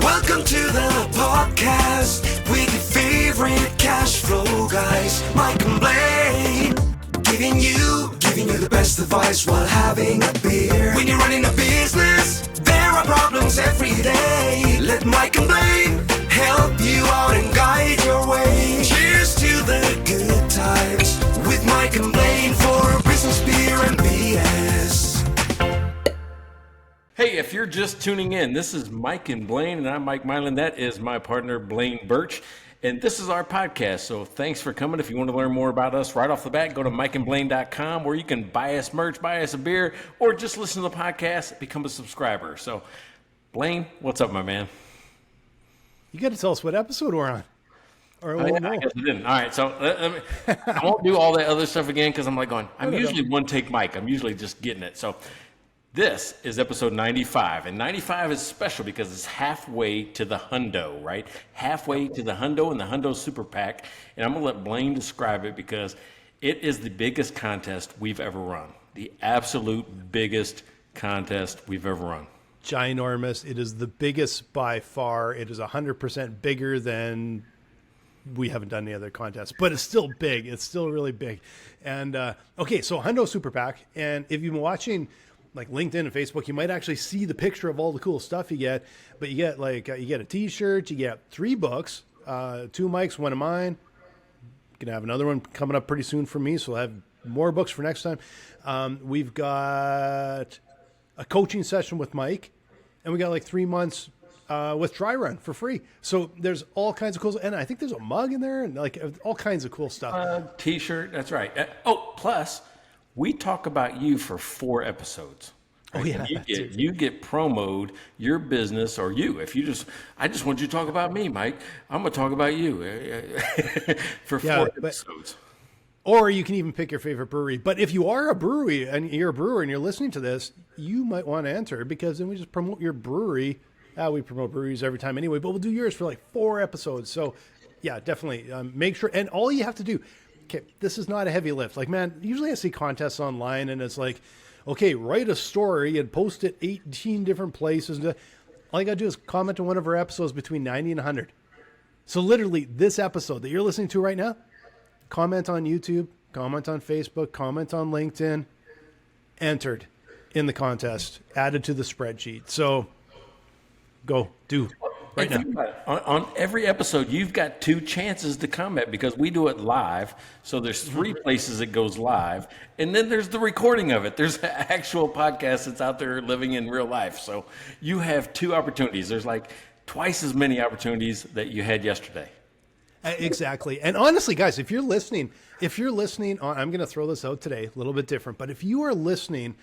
Welcome to the podcast with your favorite cash flow guys, Mike and Blaine. Giving you the best advice while having a beer. When you're running a business, there are problems every day. Let Mike and Blaine help you out and guide your way. Cheers to the good times with Mike and Blaine for business, beer, and BS. Hey, if you're just tuning in, this is Mike and Blaine, and I'm Mike Mylan. That is my partner, Blaine Birch, and this is our podcast. So thanks for coming. If you want to learn more about us right off the bat, go to mikeandblaine.com, where you can buy us merch, buy us a beer, or just listen to the podcast, become a subscriber. So, Blaine, what's up, my man? You got to tell us what episode we're on. Or I guess I didn't. All right, so I won't do all that other stuff again because I'm like going, I'm usually one take Mike. I'm usually just getting it. So this is episode 95, and 95 is special because it's halfway to the hundo, right? Halfway to the hundo and the hundo super pack, and I'm going to let Blaine describe it because it is the biggest contest we've ever run. The absolute biggest contest we've ever run. Ginormous. It is the biggest by far. It is 100% bigger than we haven't done any other contests, but it's still big. It's still really big. And okay, so Hundo Super Pack, and if you've been watching like LinkedIn and Facebook, you might actually see the picture of all the cool stuff you get. But you get like you get a T-shirt, you get 3 books, 2 mics, 1 of mine. Gonna have another one coming up pretty soon for me, so we'll have more books for next time. We've got a coaching session with Mike, and we got like 3 months with Dry Run for free. So there's all kinds of cool, and I think there's a mug in there, and like all kinds of cool stuff. T-shirt, that's right. Plus, we talk about you for 4 episodes. Right? Oh yeah, you get promoted your business, or you. If you I just want you to talk about me, Mike. I'm gonna talk about you for 4 episodes. Or you can even pick your favorite brewery. But if you are a brewery and you're a brewer and you're listening to this, you might want to enter, because then we just promote your brewery. We promote breweries every time anyway, but we'll do yours for like 4 episodes. So yeah, definitely make sure. And all you have to do, okay, this is not a heavy lift. Like, man, usually I see contests online and it's like, okay, write a story and post it 18 different places. All you got to do is comment on one of our episodes between 90 and 100. So literally this episode that you're listening to right now, comment on YouTube, comment on Facebook, comment on LinkedIn, entered in the contest, added to the spreadsheet. So go do right now. On every episode, you've got 2 chances to comment because we do it live. So there's 3 places it goes live. And then there's the recording of it. There's an actual podcast that's out there living in real life. So you have 2 opportunities. There's like twice as many opportunities that you had yesterday. Exactly. And honestly, guys, if you're listening on, I'm going to throw this out today, a little bit different, but if you are listening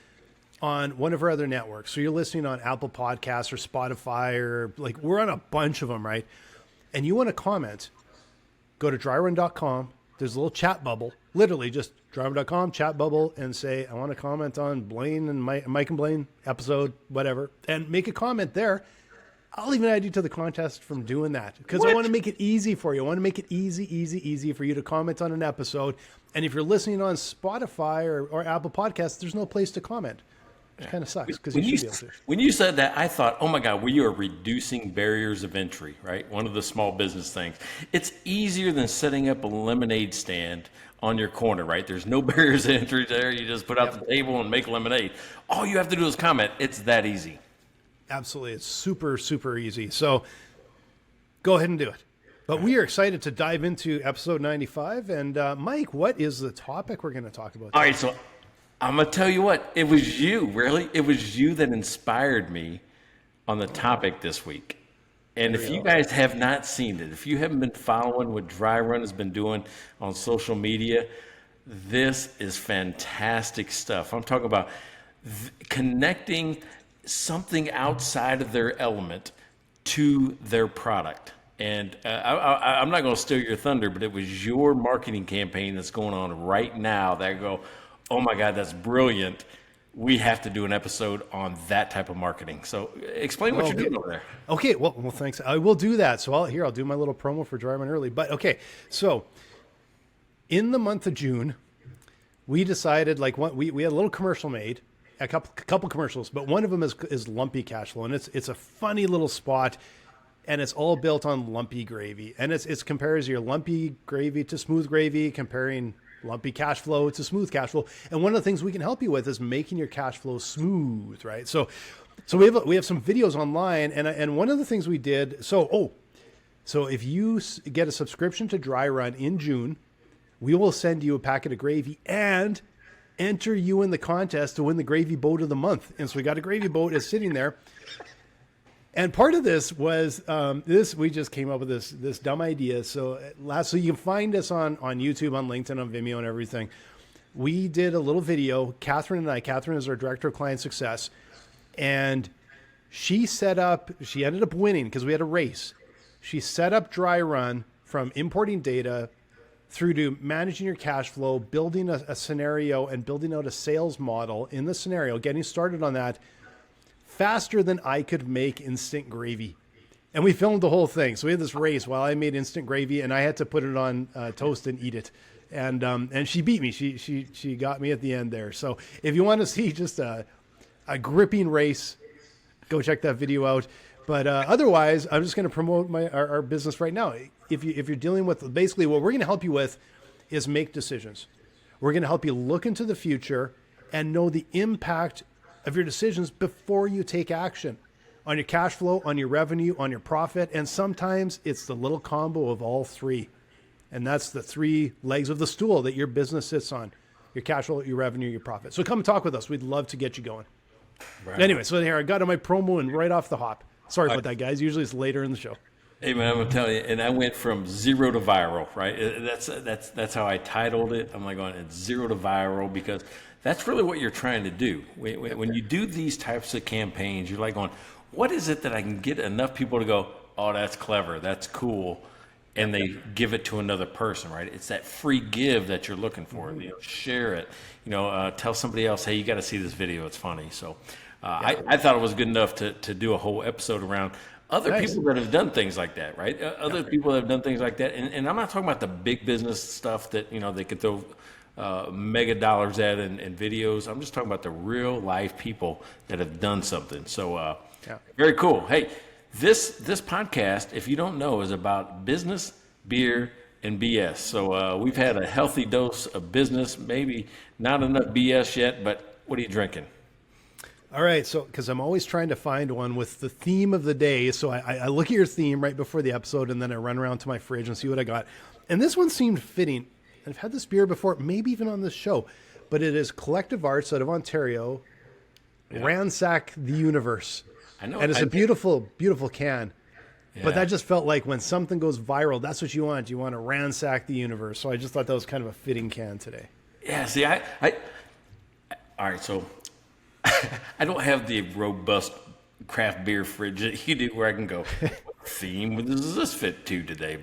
on one of our other networks, so you're listening on Apple Podcasts or Spotify, or like we're on a bunch of them, right? And you want to comment, go to dryrun.com. There's a little chat bubble, literally just dryrun.com, chat bubble, and say, I want to comment on Blaine and Mike and Blaine episode, whatever, and make a comment there. I'll even add you to the contest from doing that, because I want to make it easy for you. I want to make it easy for you to comment on an episode. And if you're listening on Spotify or Apple Podcasts, there's no place to comment. Which kind of sucks, because you should be able to. When you said that, I thought, oh my God, we are reducing barriers of entry, right? One of the small business things. It's easier than setting up a lemonade stand on your corner, right? There's no barriers of entry there. You just put out the table and make lemonade. All you have to do is comment. It's that easy. Absolutely. It's super, super easy. So go ahead and do it. But we are excited to dive into episode 95. And Mike, what is the topic we're going to talk about? All right. So I'm going to tell you what, it was you, really. It was you that inspired me on the topic this week. And if you guys have not seen it, if you haven't been following what Dry Run has been doing on social media, this is fantastic stuff. I'm talking about connecting something outside of their element to their product. And I'm not going to steal your thunder, but it was your marketing campaign that's going on right now that I go, oh my God, that's brilliant. We have to do an episode on that type of marketing. So explain what you're doing over there. Okay, well, thanks. I will do that. So I'll do my little promo for Dry Run early. But okay, so in the month of June, we decided, like, we had a little commercial made, a couple commercials, but one of them is Lumpy Cash Flow, and it's a funny little spot. and it's all built on lumpy gravy. And it's compares your lumpy gravy to smooth gravy, comparing lumpy cash flow to smooth cash flow. And one of the things we can help you with is making your cash flow smooth, right? So we have some videos online, and one of the things we did. So if you get a subscription to Dry Run in June, we will send you a packet of gravy and enter you in the contest to win the gravy boat of the month. And so we got a gravy boat is sitting there. And part of this was we just came up with this dumb idea. So you can find us on YouTube, on LinkedIn, on Vimeo, and everything. We did a little video. Catherine is our director of client success, and she ended up winning because we had a race. She set up Dry Run from importing data through to managing your cash flow, building a scenario, and building out a sales model in the scenario, getting started on that faster than I could make instant gravy. And we filmed the whole thing. So we had this race while I made instant gravy, and I had to put it on toast and eat it. And she beat me. She got me at the end there. So if you want to see just a gripping race, go check that video out. But otherwise, I'm just going to promote our business right now. If you're dealing with, basically what we're going to help you with is make decisions. We're going to help you look into the future and know the impact of your decisions before you take action on your cash flow, on your revenue, on your profit. And sometimes it's the little combo of all three. And that's the three legs of the stool that your business sits on: your cash flow, your revenue, your profit. So come talk with us. We'd love to get you going. Right. Anyway, so here I got on my promo and right off the hop. Sorry about that, guys. Usually it's later in the show. Hey man, I'm gonna tell you, and I went from 0 to viral, right? That's how I titled it. I'm like going, it's 0 to viral, because that's really what you're trying to do. When you do these types of campaigns, you're like going, what is it that I can get enough people to go, oh, that's clever, that's cool, and they give it to another person, right? It's that free give that you're looking for. Share it, tell somebody else, hey, you got to see this video, it's funny. So I thought it was good enough to do a whole episode around other people that have done things like that, right? Other people that have done things like that. And I'm not talking about the big business stuff that, they could throw mega dollars at in videos. I'm just talking about the real life people that have done something. So very cool. Hey, this podcast, if you don't know, is about business, beer, and BS. So we've had a healthy dose of business, maybe not enough BS yet, but what are you drinking? All right, so because I'm always trying to find one with the theme of the day, so I look at your theme right before the episode, and then I run around to my fridge and see what I got. And this one seemed fitting. I've had this beer before, maybe even on this show, but it is Collective Arts out of Ontario, Ransack the Universe. I know, and it's a beautiful, beautiful can. Yeah. But that just felt like when something goes viral, that's what you want. You want to ransack the universe. So I just thought that was kind of a fitting can today. Yeah, see, all right, so I don't have the robust craft beer fridge that you do, where I can go, what theme does this fit to today?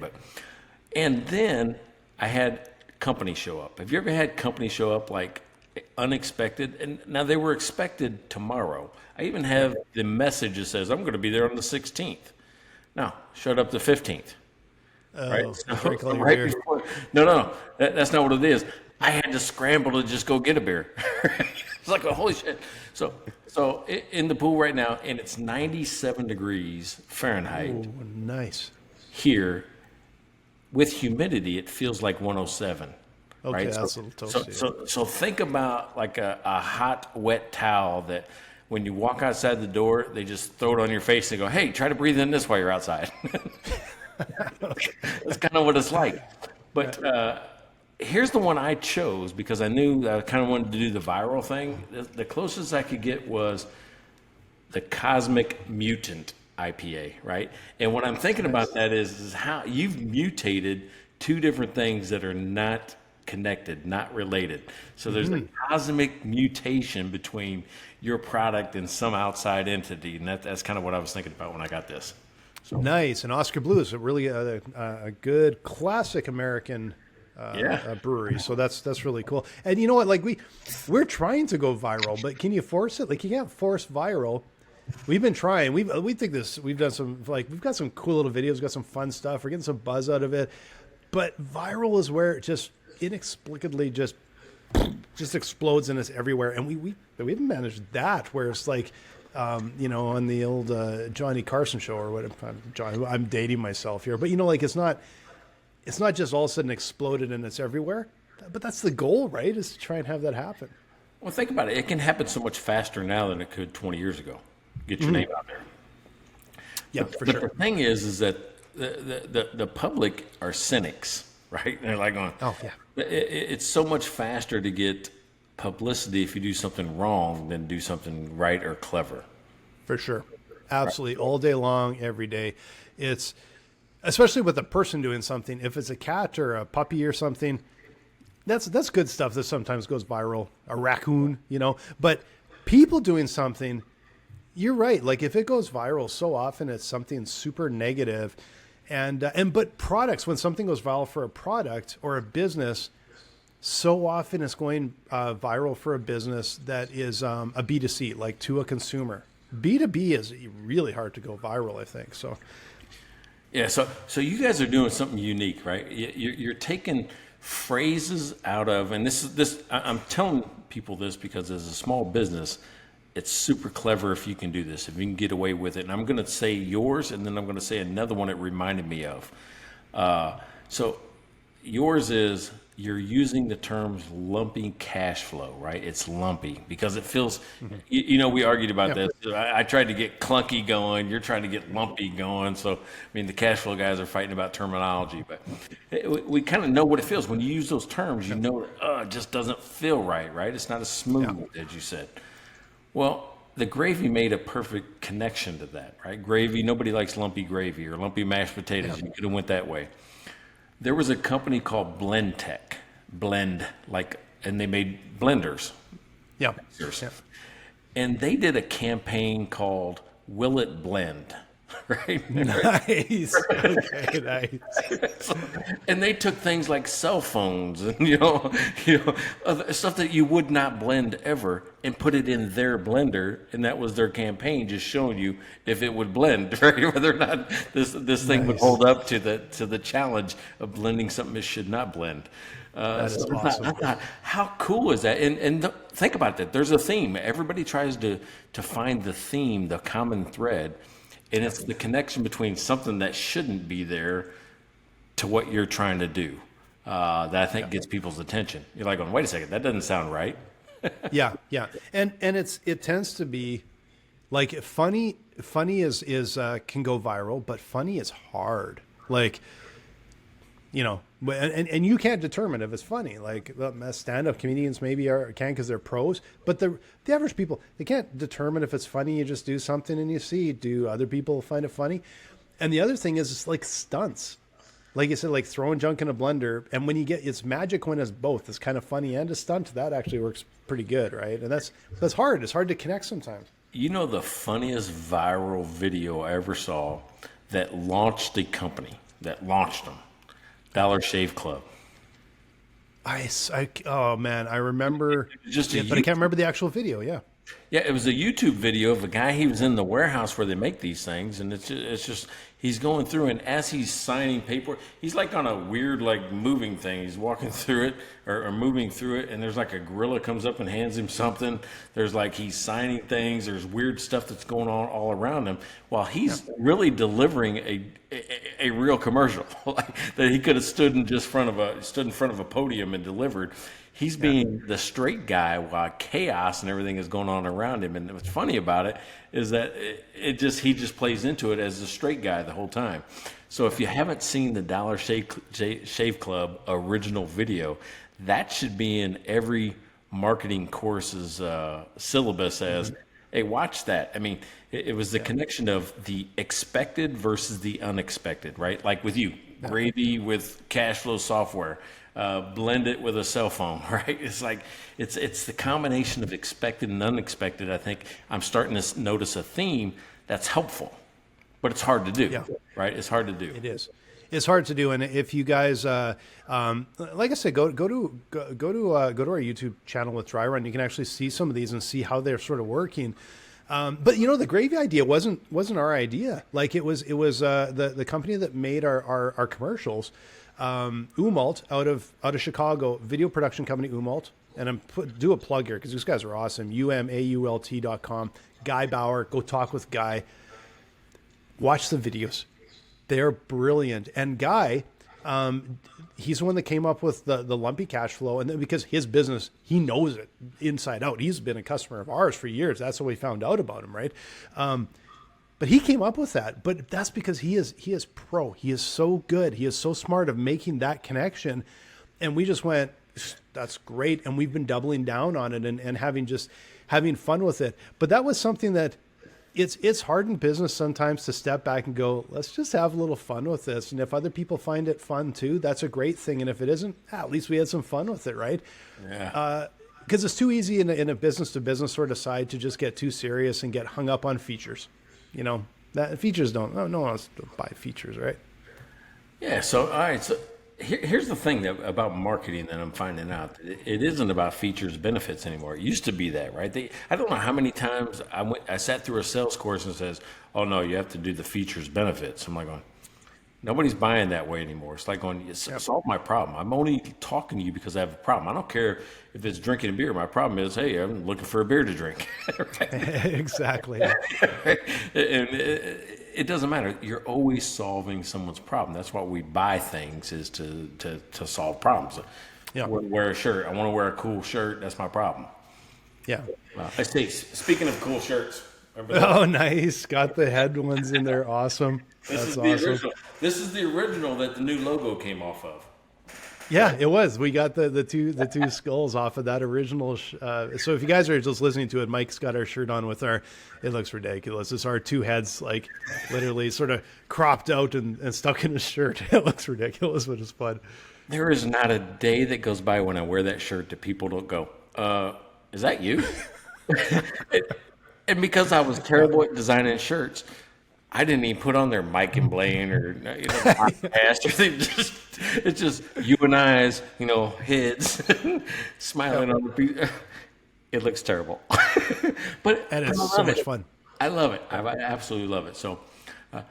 And then I had company show up. Have you ever had company show up like unexpected? And now they were expected tomorrow. I even have the message that says, I'm going to be there on the 16th. No, showed up the 15th. Oh, right? So, right before, no, that's not what it is. I had to scramble to just go get a beer. It's like, oh, holy shit. So in the pool right now, and it's 97 degrees Fahrenheit. Oh, nice. Here, with humidity, it feels like 107. Okay, right? that's a little toasty. So think about like a hot, wet towel that when you walk outside the door, they just throw it on your face and go, hey, try to breathe in this while you're outside. That's kind of what it's like. But here's the one I chose because I knew I kind of wanted to do the viral thing. The closest I could get was the Cosmic Mutant IPA, right? And what I'm thinking about that is how you've mutated two different things that are not connected, not related. So there's a cosmic mutation between your product and some outside entity, and that's kind of what I was thinking about when I got this. So. Nice. And Oskar Blue is a really a good classic American brewery. So that's really cool. And you know what? Like we're trying to go viral, but can you force it? Like you can't force viral. We've been trying. We've done some we've got some cool little videos, got some fun stuff. We're getting some buzz out of it. But viral is where it just inexplicably just explodes in us everywhere. And we haven't managed that where it's like on the old Johnny Carson show or whatever. I'm dating myself here, but like it's not just all of a sudden exploded and it's everywhere. But that's the goal, right? Is to try and have that happen. Well, think about it. It can happen so much faster now than it could 20 years ago. Get your name out there. Yeah, but, for but sure. the thing is that the public are cynics, right? They're like going, Oh, yeah. It's so much faster to get publicity if you do something wrong than do something right or clever. For sure. Absolutely. All day long, every day. It's especially with a person doing something. If it's a cat or a puppy or something, that's good stuff that sometimes goes viral. A raccoon, but people doing something, you're right. Like if it goes viral so often, it's something super negative. But products, when something goes viral for a product or a business, so often it's going viral for a business that is a B2C, like to a consumer. B2B is really hard to go viral, I think. So, yeah. So you guys are doing something unique, right? You're taking phrases out of, and I'm telling people this because as a small business, it's super clever if you can do this, if you can get away with it. And I'm going to say yours, and then I'm going to say another one it reminded me of. So yours is you're using the terms lumpy cash flow, right? It's lumpy because it feels, we argued about this. I tried to get clunky going. You're trying to get lumpy going. So, the cash flow guys are fighting about terminology, but we kind of know what it feels. When you use those terms, it just doesn't feel right? It's not as smooth as you said. Well, the gravy made a perfect connection to that, right? Gravy, nobody likes lumpy gravy or lumpy mashed potatoes. You could have went that way. There was a company called and they made blenders. yeah. And they did a campaign called Will It Blend, right? Nice. Okay, nice. And they took things like cell phones and other stuff that you would not blend ever and put it in their blender, and that was their campaign, just showing you if it would blend, right? Whether or not this thing would hold up to the challenge of blending something it should not blend. That is awesome. I thought, how cool is that? And think about that. There's a theme. Everybody tries to find the theme, the common thread. And it's the connection between something that shouldn't be there to what you're trying to do that I think gets people's attention. You're like, wait a second, that doesn't sound right. Yeah. And it tends to be like funny is can go viral, but funny is hard. Like, and you can't determine if it's funny. Like stand-up comedians maybe can because they're pros, but the average people, they can't determine if it's funny. You just do something and you see, do other people find it funny? And the other thing is it's like stunts. Like you said, like throwing junk in a blender. And when it's magic when it's both. It's kind of funny and a stunt. That actually works pretty good, right? And that's hard. It's hard to connect sometimes. The funniest viral video I ever saw that launched a company, that launched them, Dollar Shave Club. Oh man, I remember, but I can't remember the actual video. Yeah. Yeah, it was a YouTube video of a guy. He was in the warehouse where they make these things, and it's just he's going through, and as he's signing paper, he's like on a weird moving thing. He's walking through it or moving through it, and there's like a gorilla comes up and hands him something. There's he's signing things. There's weird stuff that's going on all around him while he's really delivering a real commercial that he could have stood in front of a podium and delivered. He's being the straight guy while chaos and everything is going on around him. And what's funny about it is that he just plays into it as the straight guy the whole time. So if you haven't seen the Dollar Shave Club original video, that should be in every marketing course's syllabus as, hey, watch that. It was the connection of the expected versus the unexpected, right? Like with you, gravy with cash flow software. Blend it with a cell phone, right? It's like it's the combination of expected and unexpected. I think I'm starting to notice a theme that's helpful, but it's hard to do, right? It's hard to do. It is. It's hard to do, and if you guys, like I said, go to our YouTube channel with Dry Run. You can actually see some of these and see how they're sort of working. But the gravy idea wasn't our idea. Like it was the company that made our commercials. Umalt out of Chicago, video production company Umalt, and do a plug here because these guys are awesome. umault.com. Guy Bauer. Go talk with Guy. Watch the videos. They're brilliant. And Guy, he's the one that came up with the lumpy cash flow. And then because his business, he knows it inside out. He's been a customer of ours for years. That's how we found out about him, right? But he came up with that. But that's because he is pro. He is so good. He is so smart of making that connection. And we just went, that's great. And we've been doubling down on it and having fun with it. But that was something that it's hard in business sometimes to step back and go, let's just have a little fun with this. And if other people find it fun too, that's a great thing. And if it isn't, at least we had some fun with it, right? Yeah. Because it's too easy in a business to business sort of side to just get too serious and get hung up on features. You know, that features no one wants to buy features, right? Yeah. So, all right. So here's the thing about marketing that I'm finding out. It isn't about features, benefits anymore. It used to be that, right? I don't know how many times I sat through a sales course and says, oh, no, you have to do the features, benefits. I'm like going, nobody's buying that way anymore. It's like going, solve my problem. I'm only talking to you because I have a problem. I don't care if it's drinking a beer. My problem is, hey, I'm looking for a beer to drink. Exactly. And it doesn't matter. You're always solving someone's problem. That's why we buy things, is to solve problems. Yeah. Wear a shirt. I want to wear a cool shirt. That's my problem. Yeah. I say, speaking of cool shirts. Oh, nice. Got the head ones in there. Awesome. That's awesome. Original. This is the original that the new logo came off of. Yeah, it was. We got the two skulls off of that original. So if you guys are just listening to it, Mike's got our shirt on with our. It looks ridiculous. It's our two heads, like literally sort of cropped out and stuck in a shirt. It looks ridiculous, but it's fun. There is not a day that goes by when I wear that shirt that people don't go, is that you? And because I was terrible at designing shirts, I didn't even put on there Mike and Blaine or podcast or anything. It's just you and I's, heads smiling on the people. It looks terrible, but and it's so much fun. I love it. I absolutely love it. So,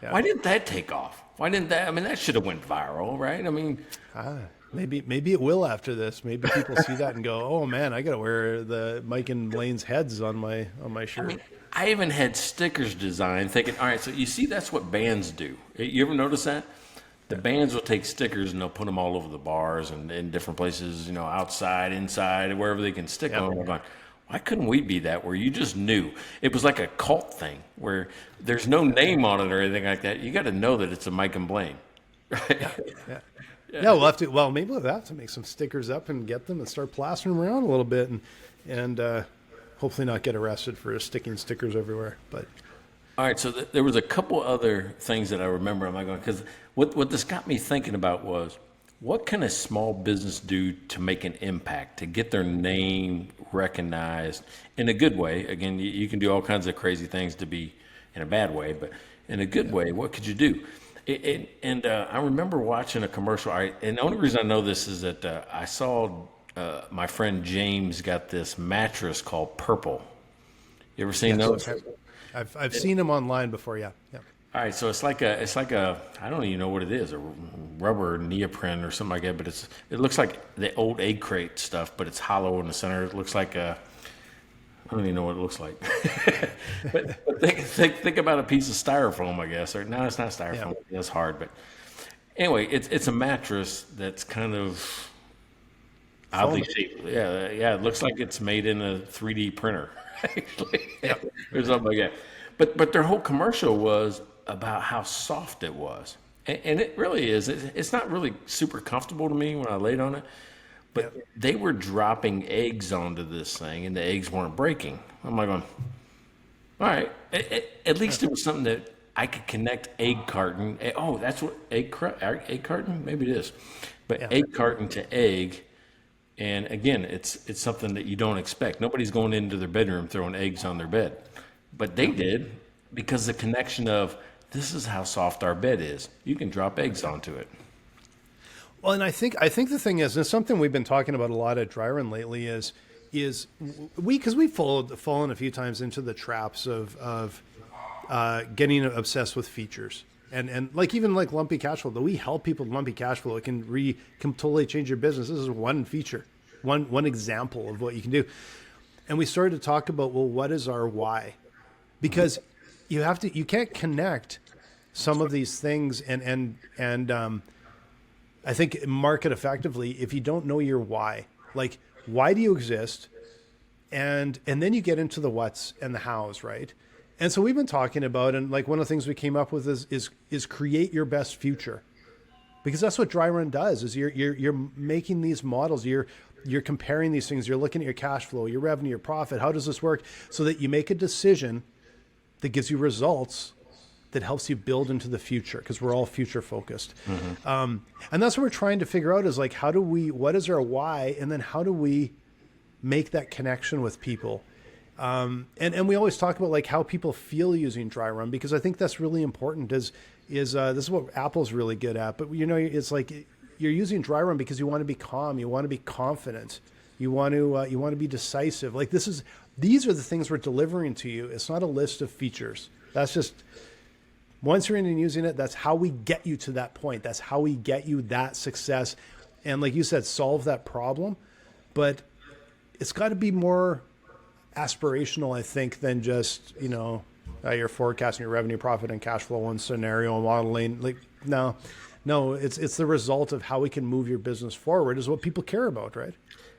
why didn't that take off? Why didn't that? I mean, that should have went viral, right? I mean, maybe it will after this. Maybe people see that and go, "Oh man, I got to wear the Mike and Blaine's heads on my shirt." I mean, I even had stickers designed, thinking, all right, so you see, that's what bands do. You ever notice that? The bands will take stickers and they'll put them all over the bars and in different places, outside, inside, wherever they can stick them. I'm going, why couldn't we be that, where you just knew? It was like a cult thing where there's no name on it or anything like that. You got to know that it's a Mike and Blaine. Right? Yeah, we'll have to. Well, maybe we'll have to make some stickers up and get them and start plastering them around a little bit and hopefully not get arrested for sticking stickers everywhere. But all right, so there was a couple other things that I remember. I'm like, because what this got me thinking about was, what can a small business do to make an impact, to get their name recognized in a good way? Again, you can do all kinds of crazy things to be in a bad way, but in a good way, what could you do? I remember watching a commercial, and the only reason I know this is that I saw my friend James got this mattress called Purple. You ever seen those? I've seen them online before. Yeah. All right, so it's like a I don't even know what it is, a rubber neoprene or something like that, but it looks like the old egg crate stuff, but it's hollow in the center. It looks like I don't even know what it looks like. but think about a piece of styrofoam, I guess. Or no, it's not styrofoam. Yeah. That's hard, but anyway, it's a mattress that's kind of oddly shaped. Yeah. It looks like it's made in a 3D printer, actually, or something like that. But their whole commercial was about how soft it was, and it really is. It's not really super comfortable to me when I laid on it, but they were dropping eggs onto this thing, and the eggs weren't breaking. I'm like, all right. At least it was something that I could connect egg carton. Oh, that's what egg carton? Maybe it is, but egg carton to egg. And again, it's something that you don't expect. Nobody's going into their bedroom throwing eggs on their bed, but they did, because the connection of, this is how soft our bed is. You can drop eggs onto it. Well, and I think the thing is, and it's something we've been talking about a lot at Dry Run lately, is because we've fallen a few times into the traps of getting obsessed with features. And like even like lumpy cash flow, though we help people with lumpy cash flow, it can totally change your business. This is one feature, one example of what you can do. And we started to talk about, well, what is our why? because you can't connect some of these things and I think market effectively if you don't know your why. Like, why do you exist? And then you get into the what's and the how's, right? And so we've been talking about, and like one of the things we came up with is create your best future, because that's what dry run does. Is you're making these models, you're comparing these things, you're looking at your cash flow, your revenue, your profit. How does this work? So that you make a decision that gives you results that helps you build into the future, because we're all future focused. And that's what we're trying to figure out is like, what is our why? And then how do we make that connection with people? And we always talk about like how people feel using dry run, because I think that's really important is this is what Apple's really good at. But it's like you're using dry run because you want to be calm. You want to be confident. You want to be decisive. Like these are the things we're delivering to you. It's not a list of features. That's just, once you're in and using it, that's how we get you to that point. That's how we get you that success. And like you said, solve that problem. But it's got to be more aspirational, I think, than just, you're forecasting your revenue, profit, and cash flow and scenario modeling. Like, no, it's the result of how we can move your business forward is what people care about, right?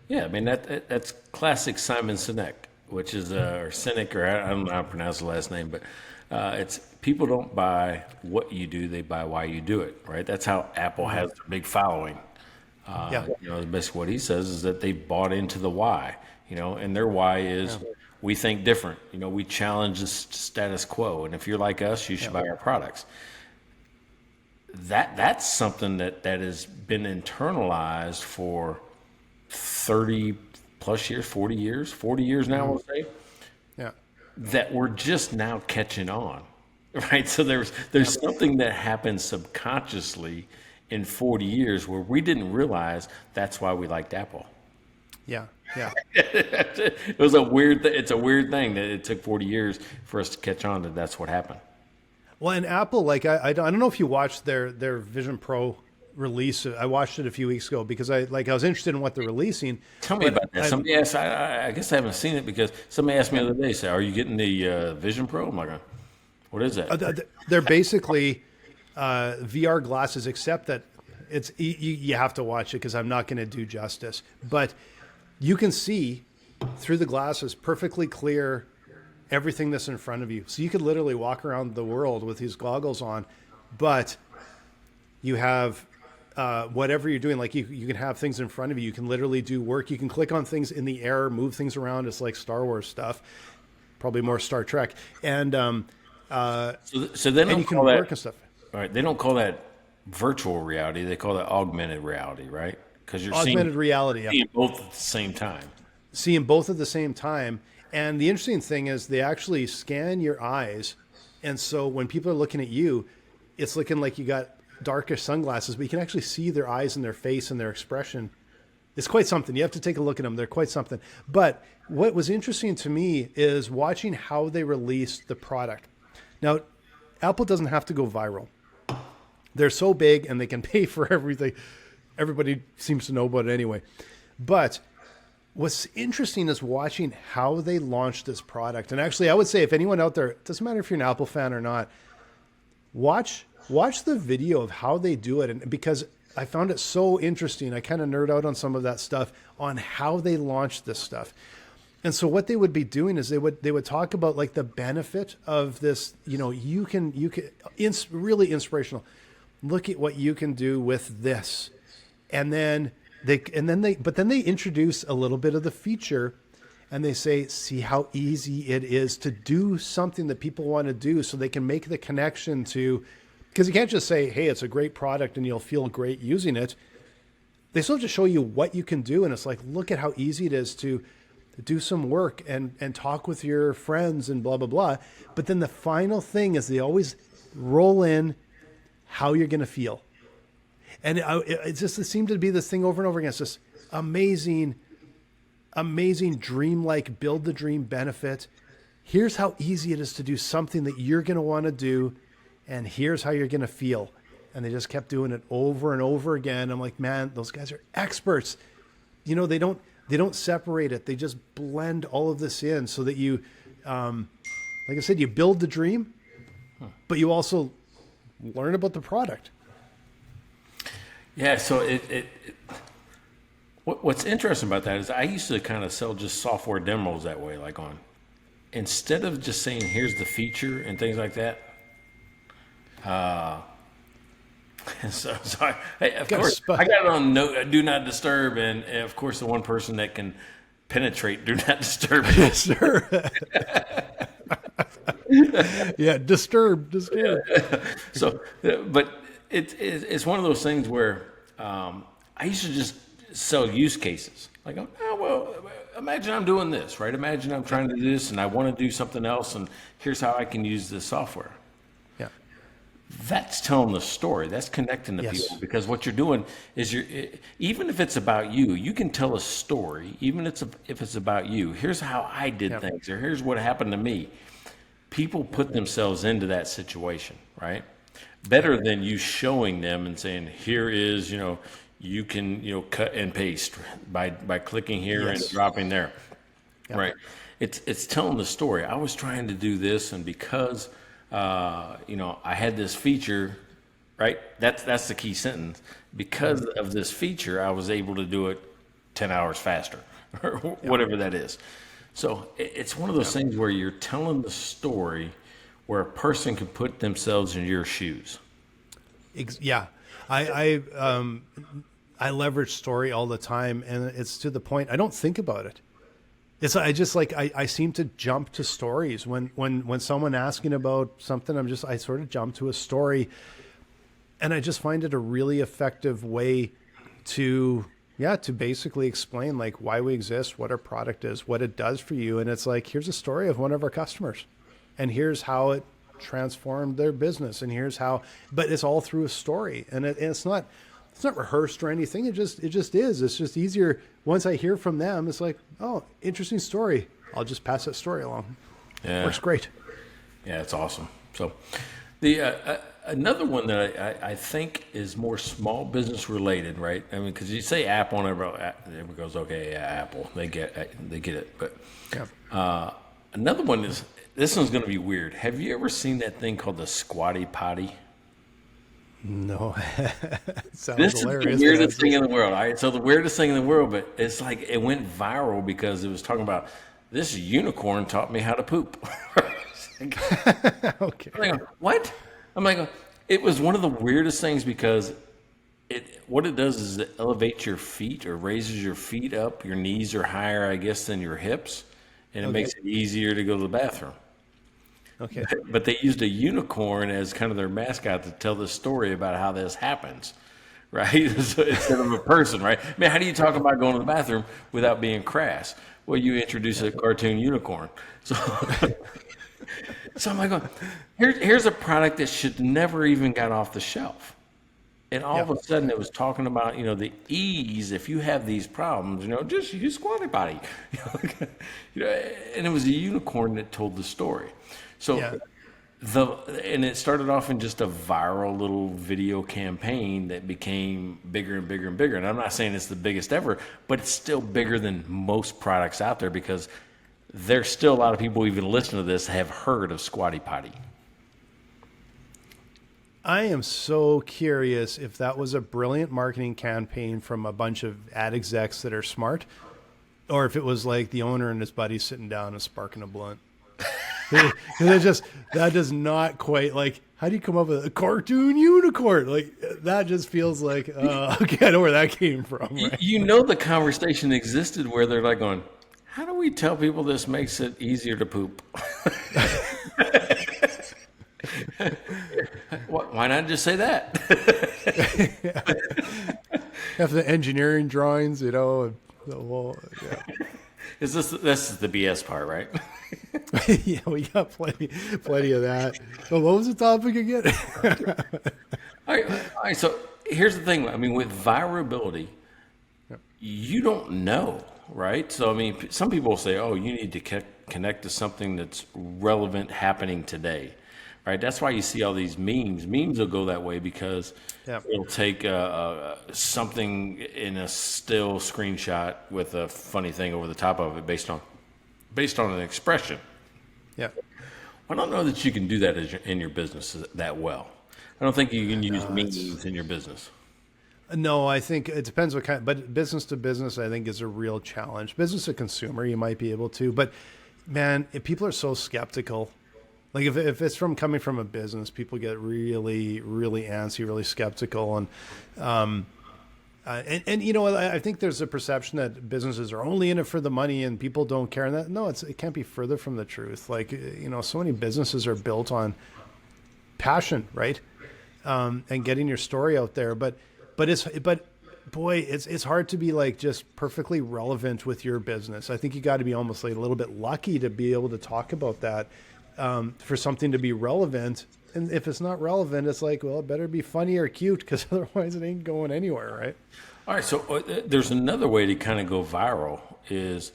Yeah, I mean, that's classic Simon Sinek, which is, or Sinek, or I don't know how to pronounce the last name, but it's people don't buy what you do, they buy why you do it, right? That's how Apple has a big following. Basically what he says is that they bought into the why, and their why is we think different. We challenge the status quo, and if you're like us, you should buy our products. That's something that has been internalized for 30 plus years, 40 years now, we'll say. Yeah. That we're just now catching on, right? So there's something that happens subconsciously in 40 years where we didn't realize that's why we liked Apple. Yeah. It was it's a weird thing that it took 40 years for us to catch on that that's what happened. Well, and Apple, like I don't know if you watched their Vision Pro release. I watched it a few weeks ago because I was interested in what they're releasing. Tell me about that. Somebody asked, I guess I haven't seen it because somebody asked me the other day, say, are you getting the Vision Pro? I'm like, what is that? They're basically VR glasses, except that it's you have to watch it because I'm not going to do justice. But you can see through the glasses perfectly clear everything that's in front of you. So you could literally walk around the world with these goggles on, but you have whatever you're doing, like you can have things in front of you. You can literally do work. You can click on things in the air, move things around. It's like Star Wars stuff, probably more Star Trek. And so then you can work and stuff. All right, they don't call that virtual reality. They call that augmented reality, right? Because you're augmented reality, seeing both at the same time. Seeing both at the same time. And the interesting thing is they actually scan your eyes. And so when people are looking at you, it's looking like you got darkish sunglasses, but you can actually see their eyes and their face and their expression. It's quite something. You have to take a look at them. They're quite something. But what was interesting to me is watching how they released the product. Now, Apple doesn't have to go viral. They're so big and they can pay for everything. Everybody seems to know about it anyway. But what's interesting is watching how they launched this product. And actually, I would say if anyone out there, it doesn't matter if you're an Apple fan or not, watch the video of how they do it. And because I found it so interesting, I kind of nerd out on some of that stuff on how they launched this stuff. And so what they would be doing is they would talk about like the benefit of this, you can really inspirational. Look at what you can do with this. And then they introduce a little bit of the feature and they say, see how easy it is to do something that people want to do so they can make the connection to, because you can't just say, hey, it's a great product and you'll feel great using it. They still have to show you what you can do. And it's like, look at how easy it is to do some work and talk with your friends and blah, blah, blah. But then the final thing is they always roll in how you're going to feel. And it seemed to be this thing over and over again. It's this amazing dream-like build the dream benefit. Here's how easy it is to do something that you're going to want to do. And here's how you're going to feel. And they just kept doing it over and over again. I'm like, man, those guys are experts. They don't separate it. They just blend all of this in so that Like I said, you build the dream, but you also learn about the product. Yeah, so what's interesting about that is I used to kind of sell just software demos that way, like instead of just saying, here's the feature and things like that. So of course, I got it on do not disturb, and of course the one person that can penetrate do not disturb. Yes, sir. Yeah, disturb. So, but it's one of those things where I used to just sell use cases. Like, oh, well, imagine I'm doing this, right? Imagine I'm trying to do this, and I want to do something else, and here's how I can use this software. Yeah, that's telling the story. That's connecting to people, because what you're doing is even if it's about you, you can tell a story. Even if it's about you, here's how I did things, or here's what happened to me. People put themselves into that situation, right? Better than you showing them and saying, here is, you can, cut and paste by clicking here and dropping there, right? It's telling the story. I was trying to do this, and because, I had this feature, right? That's the key sentence. Because of this feature, I was able to do it 10 hours faster, or whatever that is. So it's one of those things where you're telling the story where a person can put themselves in your shoes. Yeah. I leverage story all the time, and it's to the point I don't think about it. I seem to jump to stories when someone asking about something. I sort of jump to a story, and I just find it a really effective way to basically explain like why we exist, what our product is, what it does for you. And it's like, here's a story of one of our customers, and here's how it transformed their business, and here's how, but it's all through a story, and it's not rehearsed or anything. It just is. It's just easier once I hear from them. It's like, oh, interesting story. I'll just pass that story along. Yeah. Works great. Yeah, it's awesome. So the another one that I think is more small business related, right? I mean, because you say Apple, and everyone goes, okay, yeah, Apple, they get it. But another one is, this one's going to be weird. Have you ever seen that thing called the squatty potty? No. This is the weirdest thing in the world. All right, so the weirdest thing in the world, but it's like it went viral because it was talking about, this unicorn taught me how to poop. Okay. I'm like, what? I'm like, it was one of the weirdest things because what it does is it elevates your feet, or raises your feet up. Your knees are higher, I guess, than your hips, and it makes it easier to go to the bathroom. Okay. But they used a unicorn as kind of their mascot to tell the story about how this happens, right? So instead of a person, right? I mean, how do you talk about going to the bathroom without being crass? Well, you introduce a cartoon unicorn. So, so I'm like, here's a product that should never even got off the shelf. And all of a sudden it was talking about, the ease, if you have these problems, just use Squatty Potty. And it was a unicorn that told the story. So and it started off in just a viral little video campaign that became bigger and bigger and bigger. And I'm not saying it's the biggest ever, but it's still bigger than most products out there, because there's still a lot of people even listening to this have heard of Squatty Potty. I am so curious if that was a brilliant marketing campaign from a bunch of ad execs that are smart, or if it was like the owner and his buddy sitting down and sparking a blunt. That does not quite, like, how do you come up with a cartoon unicorn? Like, that just feels like, okay, I know where that came from. Right? The conversation existed where they're like going, how do we tell people this makes it easier to poop? Why not just say that? Have the engineering drawings, This is the BS part, right? Yeah, we got plenty of that. So what was the topic again? All right. So here's the thing. I mean, with virability, you don't know, right? So, I mean, some people say, oh, you need to connect to something that's relevant happening today, right? That's why you see all these memes. Memes will go that way because it'll take something in a still screenshot with a funny thing over the top of it based on an expression. Yeah. I don't know that you can do that in your business that well. I don't think you can use memes in your business. No, I think it depends what kind, but business to business, I think, is a real challenge. Business to consumer, you might be able to, but man, if people are so skeptical. Like if it's coming from a business, people get really, really antsy, really skeptical, and you know, I think there's a perception that businesses are only in it for the money and people don't care. And that no, it can't be further from the truth. Like, you know, so many businesses are built on passion, right? And getting your story out there, but boy, it's hard to be like just perfectly relevant with your business. I think you got to be almost like a little bit lucky to be able to talk about that. For something to be relevant. And if it's not relevant, it's like, well, it better be funny or cute, because otherwise it ain't going anywhere, right? All right, so there's another way to kind of go viral is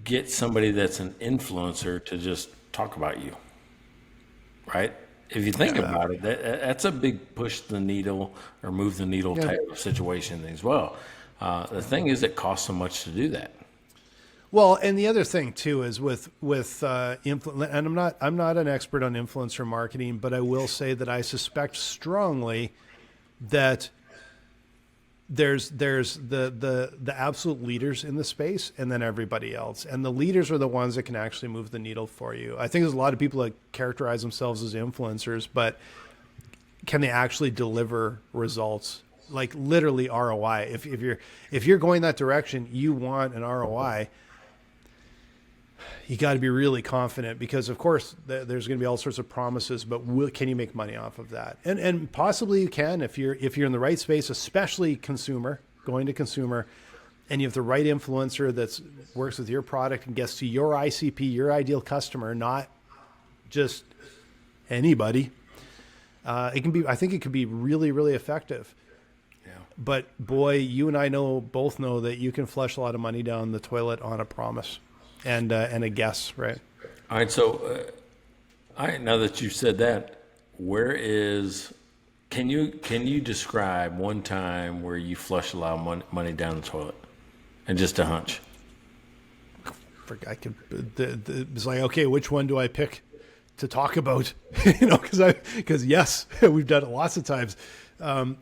get somebody that's an influencer to just talk about you, right? If you think about it, that's a big push the needle or move the needle type of situation as well. The thing is, it costs so much to do that. Well, and the other thing too is with and I'm not an expert on influencer marketing, but I will say that I suspect strongly that there's the absolute leaders in the space and then everybody else. And the leaders are the ones that can actually move the needle for you. I think there's a lot of people that characterize themselves as influencers, but can they actually deliver results? Like literally ROI. If you're going that direction, you want an ROI. You got to be really confident, because of course there's going to be all sorts of promises, but can you make money off of that? And possibly you can if you're in the right space, especially going to consumer, and you have the right influencer that works with your product and gets to your ICP, your ideal customer, not just anybody. I think it could be really, really effective. Yeah. But boy, you and I both know that you can flush a lot of money down the toilet on a promise. And a guess, right? All right. So, now that you've said that, can you describe one time where you flushed a lot of money down the toilet, and just a hunch? It's like, okay, which one do I pick to talk about? You know, because yes, we've done it lots of times, but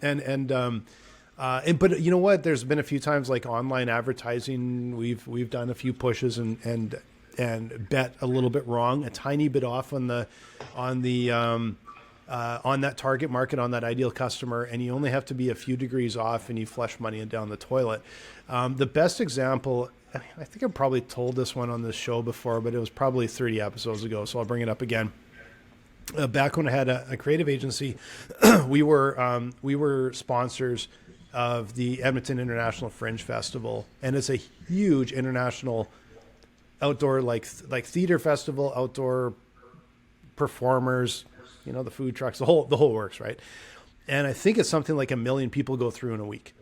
you know what? There's been a few times, like online advertising, we've done a few pushes and bet a little bit wrong, a tiny bit off on that target market, on that ideal customer, and you only have to be a few degrees off, and you flush money down the toilet. The best example, I think I probably told this one on this show before, but it was probably 30 episodes ago, so I'll bring it up again. Back when I had a creative agency, we were sponsors of the Edmonton International Fringe Festival, and it's a huge international outdoor like theater festival, outdoor performers, you know, the food trucks, the whole works, right? And I think it's something like 1 million people go through in a week,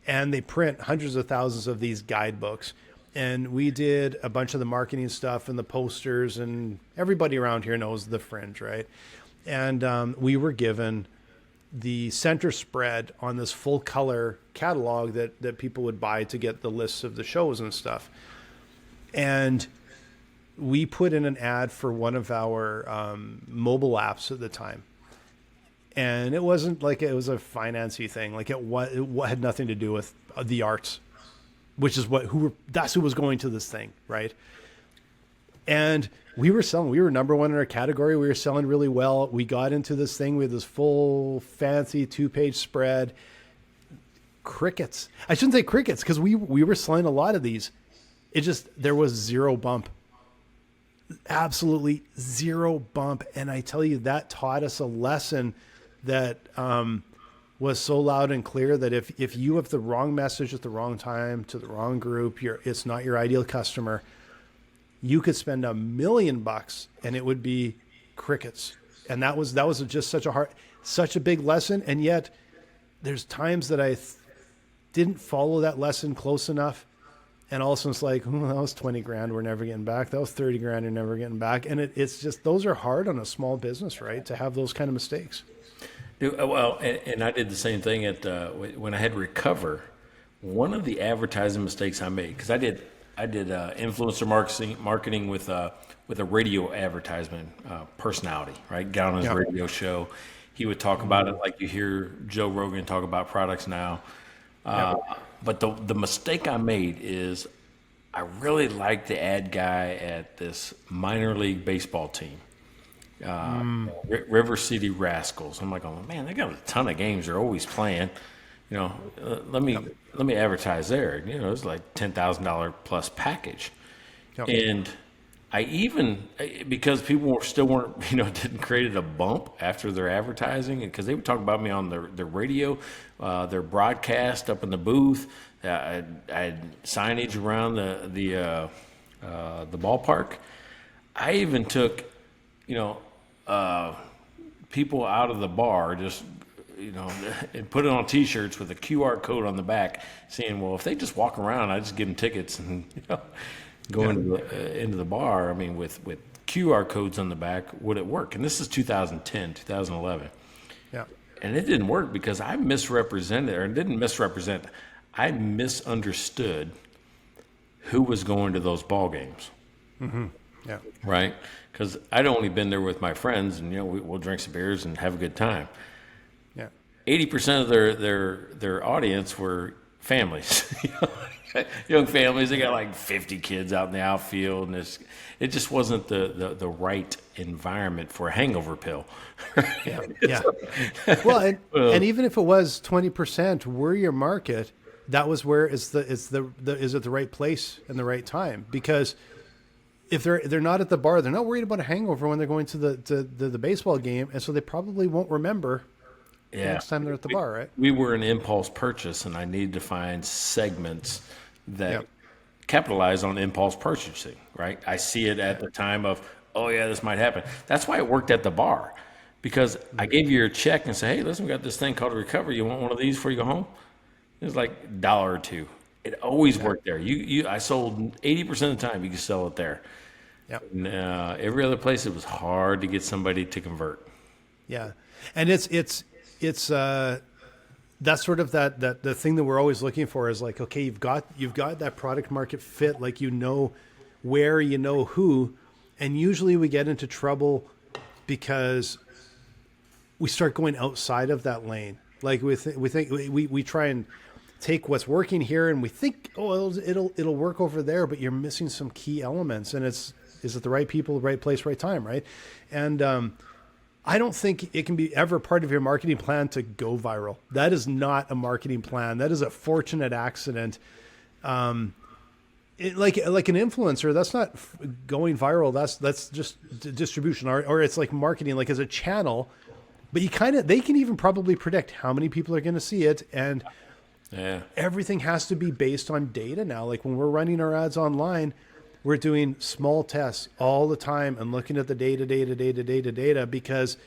and they print hundreds of thousands of these guidebooks. And we did a bunch of the marketing stuff and the posters, and everybody around here knows the Fringe, right? And we were given the center spread on this full color catalog that people would buy to get the lists of the shows and stuff. And we put in an ad for one of our mobile apps at the time. And it wasn't like it was a financy thing. Like it had nothing to do with the arts, which is that's who was going to this thing, right? And we were number one in our category. We were selling really well. We got into this thing with this full fancy 2-page spread. Crickets. I shouldn't say crickets, because we were selling a lot of these. There was zero bump. Absolutely zero bump. And I tell you, that taught us a lesson that was so loud and clear that if you have the wrong message at the wrong time to the wrong group, it's not your ideal customer. You could spend $1 million and it would be crickets. And that was just such a big lesson. And yet there's times that I didn't follow that lesson close enough. And also it's like, that was 20 grand. We're never getting back. That was 30 grand. You're never getting back. And it's just, those are hard on a small business, right? To have those kind of mistakes. Well, and I did the same thing when I had Recover. One of the advertising mistakes I made, because I did influencer marketing with with a radio advertisement personality, right? Got on his radio show. He would talk about it like you hear Joe Rogan talk about products now. But the mistake I made is I really liked the ad guy at this minor league baseball team, River City Rascals. I'm like, oh man, they got a ton of games. They're always playing. Let me advertise there. It's like $10,000 plus package, and I even, because people weren't, didn't create a bump after their advertising, because they would talk about me on their radio, their broadcast up in the booth. I had signage around the ballpark. I even took, people out of the bar, just, and put it on T-shirts with a QR code on the back, saying, well, if they just walk around, I just give them tickets and go into the bar. I mean, with QR codes on the back, would it work? And this is 2010, 2011. Yeah. And it didn't work because I misrepresented, or didn't misrepresent, I misunderstood who was going to those ball games. Mm-hmm. Yeah. Right? Because I'd only been there with my friends, and we'll drink some beers and have a good time. Yeah. 80% of their audience were families. Young families. They got like 50 kids out in the outfield, and it just wasn't the right environment for a hangover pill. Yeah. Well, and even if it was 20%, were your market, that was where is it the right place and the right time? Because if they're not at the bar, they're not worried about a hangover when they're going to the baseball game, and so they probably won't remember the next time they're at the bar, right? We were an impulse purchase, and I needed to find segments that capitalize on impulse purchasing, right? I see it at the time of, oh yeah, this might happen. That's why it worked at the bar, because I gave you your check and say, hey, listen, we got this thing called Recovery. You want one of these before you go home? It was like $1 or $2. It always worked there. I sold 80% of the time. You could sell it there. Yeah. And every other place, it was hard to get somebody to convert. Yeah, and it's that's sort of that the thing that we're always looking for is like, okay, you've got that product market fit, like where, who, and usually we get into trouble because we start going outside of that lane. Like we think we try and take what's working here, and we think, oh, it'll work over there, but you're missing some key elements, and is it the right people, right place, right time, right? And I don't think it can be ever part of your marketing plan to go viral. That is not a marketing plan. That is a fortunate accident. Like an influencer, that's not going viral. That's just distribution, or it's like marketing, like as a channel. But they can even probably predict how many people are going to see it, and everything has to be based on data now. Like when we're running our ads online, we're doing small tests all the time and looking at the data, because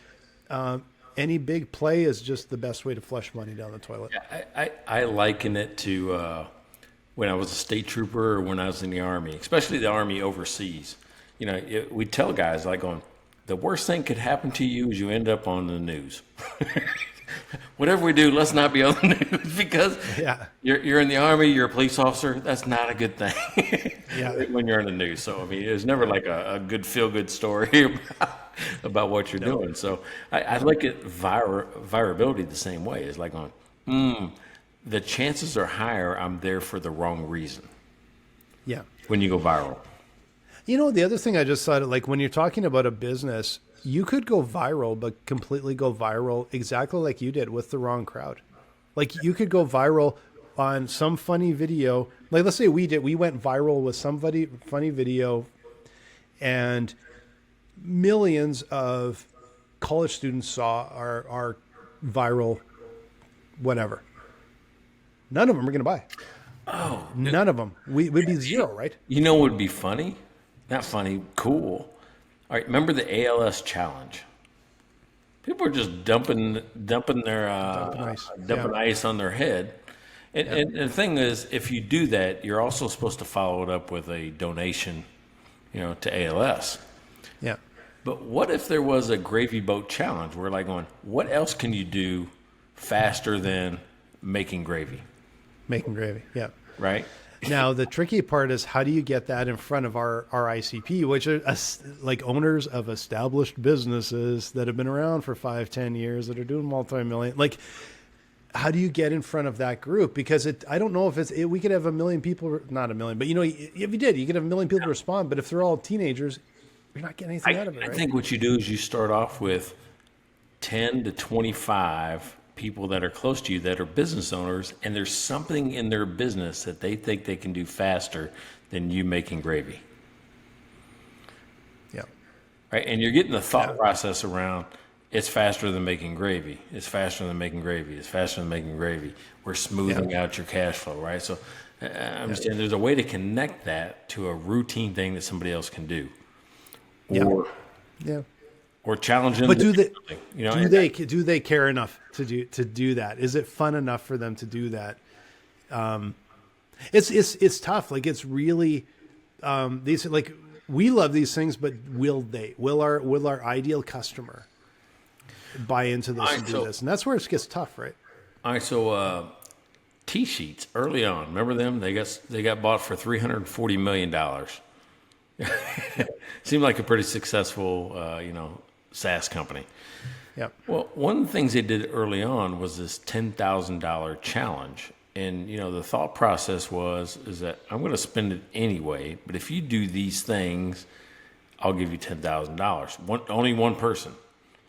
any big play is just the best way to flush money down the toilet. Yeah, I liken it to when I was a state trooper or when I was in the Army, especially the Army overseas. We tell guys like the worst thing could happen to you is you end up on the news. Whatever we do, let's not be on the news, because you're in the Army, you're a police officer. That's not a good thing when you're in the news. So, I mean, there's never like a good feel-good story about what you're doing. So I look at virability the same way. It's like the chances are higher I'm there for the wrong reason. Yeah. When you go viral. The other thing I just thought, like when you're talking about a business, you could go viral, but completely go viral exactly like you did with the wrong crowd. Like you could go viral on some funny video. Like let's say we went viral with somebody funny video, and millions of college students saw our viral whatever. None of them are going to buy. Oh, none of them. We'd be zero, right? What would be funny? Not funny, cool. All right, remember the ALS challenge? People are just dumping their ice on their head. And the thing is, if you do that, you're also supposed to follow it up with a donation, to ALS. Yeah. But what if there was a gravy boat challenge? We're like going, what else can you do faster than making gravy? Making gravy, yeah. Right? Now, the tricky part is how do you get that in front of our ICP, which are like owners of established businesses that have been around for 5-10 years that are doing multi-million. Like, how do you get in front of that group? Because I don't know if we could have 1 million people, not 1 million, but if you did, you could have 1 million people respond. But if they're all teenagers, you're not getting anything out of it, right? I think what you do is you start off with 10 to 25 people that are close to you that are business owners, and there's something in their business that they think they can do faster than you making gravy. Yeah. Right. And you're getting the thought process around it's faster than making gravy. It's faster than making gravy. It's faster than making gravy. We're smoothing out your cash flow, right? So I understand there's a way to connect that to a routine thing that somebody else can do. Or challenge them. But do they care enough to do that? Is it fun enough for them to do that? It's tough. Like, it's really these, like, we love these things, but will our ideal customer buy into this and do this? And that's where it gets tough, right? All right. So T-sheets early on, remember them? They got bought for $340 million. Seemed like a pretty successful, SaaS company. Yeah. Well, one of the things they did early on was this $10,000 challenge. And, the thought process is that I'm going to spend it anyway, but if you do these things, I'll give you $10,000. Only one person,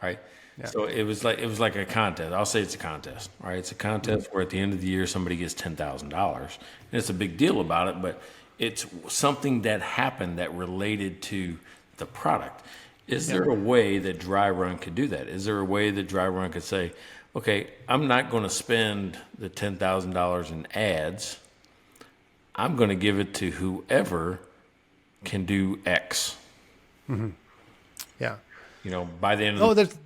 right? Yeah. So it was like a contest. I'll say it's a contest, right? It's a contest where at the end of the year, somebody gets $10,000. And it's a big deal about it, but it's something that happened that related to the product. Is there a way that Dry Run could do that? Is there a way that Dry Run could say, okay, I'm not going to spend the $10,000 in ads. I'm going to give it to whoever can do X. Mm-hmm. Yeah. By the end of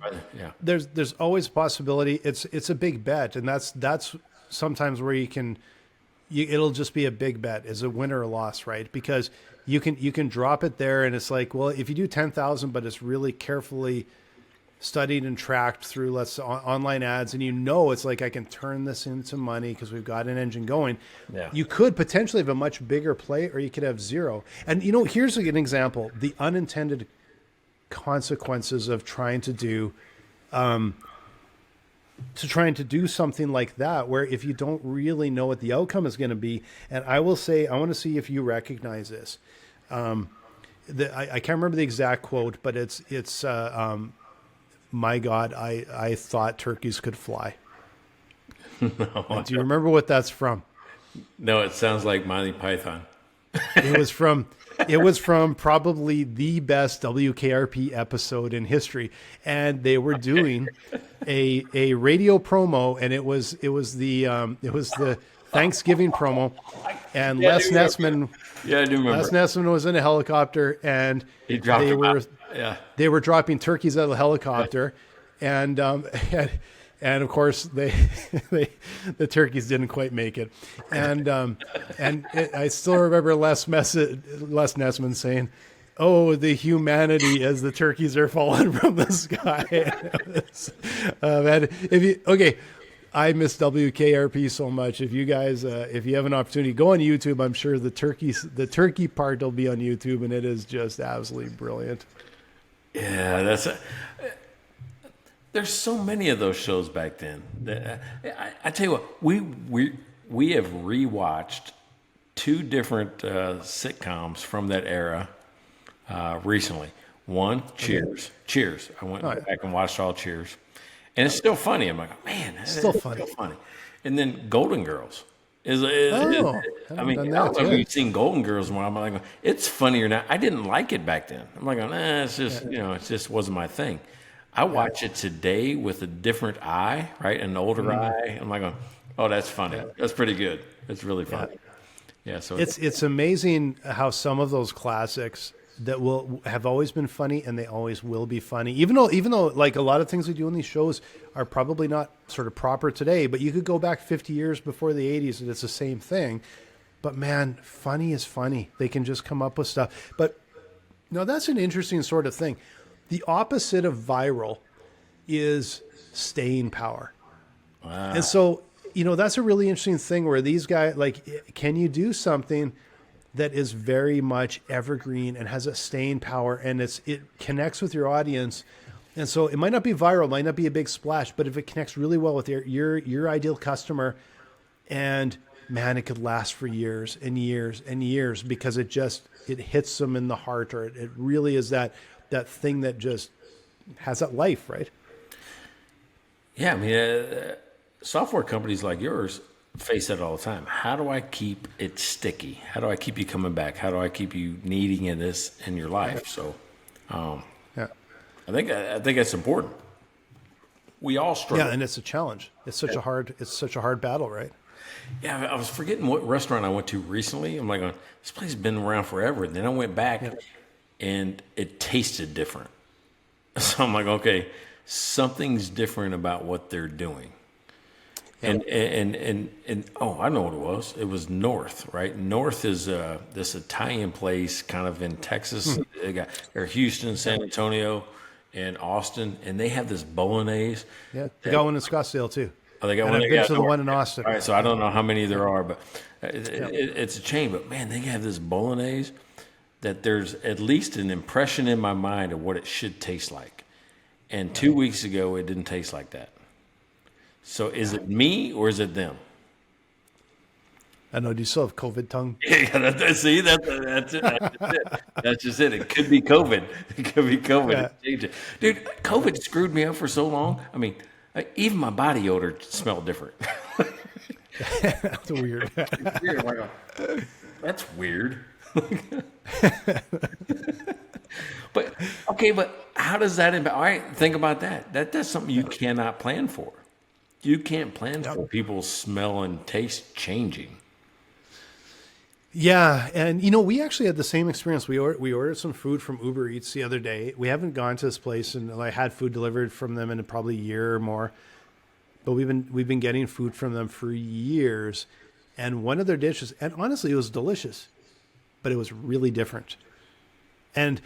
there's always a possibility. It's a big bet, and that's sometimes where it'll just be a big bet, is a win or a loss, right? Because you can drop it there, and it's like, well, if you do 10,000, but it's really carefully studied and tracked through online ads, and it's like, I can turn this into money because we've got an engine going. Yeah. You could potentially have a much bigger play, or you could have zero. And here's an example: the unintended consequences of trying to do something like that, where if you don't really know what the outcome is going to be. And I will say, I want to see if you recognize this. I can't remember the exact quote, but it's my God, I thought turkeys could fly. No, do you remember what that's from? No, it sounds like Monty Python. It was from probably the best WKRP episode in history, and they were doing a radio promo, and it was the Thanksgiving promo, and Les Nessman. Yeah, I do remember. Les Nessman was in a helicopter, and they were dropping turkeys out of the helicopter, and of course the turkeys didn't quite make it, I still remember Les Nessman saying, "Oh, the humanity as the turkeys are falling from the sky." I miss WKRP so much. If you guys, if you have an opportunity, go on YouTube. I'm sure the turkey part will be on YouTube, and it is just absolutely brilliant. Yeah, there's so many of those shows back then. I tell you what, we have rewatched 2 different sitcoms from that era recently. One, Cheers. Okay. Cheers. I went back and watched all Cheers. And it's still funny. I'm like, man, it's still funny. And then Golden Girls. I don't know if you've seen Golden Girls more. I'm like, it's funny or not. I didn't like it back then. I'm like, it's just, it just wasn't my thing. I watch it today with a different eye, right? An older eye. I'm like, oh, that's funny. Yeah. That's pretty good. It's really funny. Yeah. So it's amazing how some of those classics that have always been funny, and they always will be funny, even though like a lot of things we do on these shows are probably not sort of proper today, but you could go back 50 years before the 80s and it's the same thing. But man, funny is funny. They can just come up with stuff. But that's an interesting sort of thing. The opposite of viral is staying power. Wow. And so, that's a really interesting thing where these guys, like, can you do something that is very much evergreen and has a staying power, and it connects with your audience? And so it might not be viral, might not be a big splash, but if it connects really well with your ideal customer, and man, it could last for years and years and years because it hits them in the heart, or it really is that thing that just has that life, right? Yeah, I mean, software companies like yours face that all the time. How do I keep it sticky? How do I keep you coming back? How do I keep you needing this in your life? So, Yeah. I think that's important. We all struggle. Yeah, and it's a challenge. It's such a hard battle, right? Yeah, I was forgetting what restaurant I went to recently. I'm like, this place has been around forever. And then I went back, and it tasted different. So I'm like, okay, something's different about what they're doing. And oh, I know what it was. It was North, right? North is this Italian place kind of in Texas. They're Houston, San Antonio, and Austin, and they have this bolognese. Yeah, they got one in Scottsdale too. Oh, they got and one. I've been to the one in Austin. All right, so I don't know how many there are, but it's a chain. But man, they have this bolognese that there's at least an impression in my mind of what it should taste like. And 2 weeks ago, it didn't taste like that. So is it me or is it them? I know. Do you still have COVID tongue? Yeah, see, that's it. That's just it. It could be COVID. It could be COVID. Yeah. Dude, COVID screwed me up for so long. I mean, even my body odor smelled different. That's weird. That's weird. But how does that impact? All right, think about that. That's something you cannot plan for. You can't plan for people's smell and taste changing. Yeah, and we actually had the same experience. We ordered some food from Uber Eats the other day. We haven't gone to this place, and I had food delivered from them in probably a year or more. But we've been getting food from them for years, and one of their dishes, and honestly, it was delicious, but it was really different, and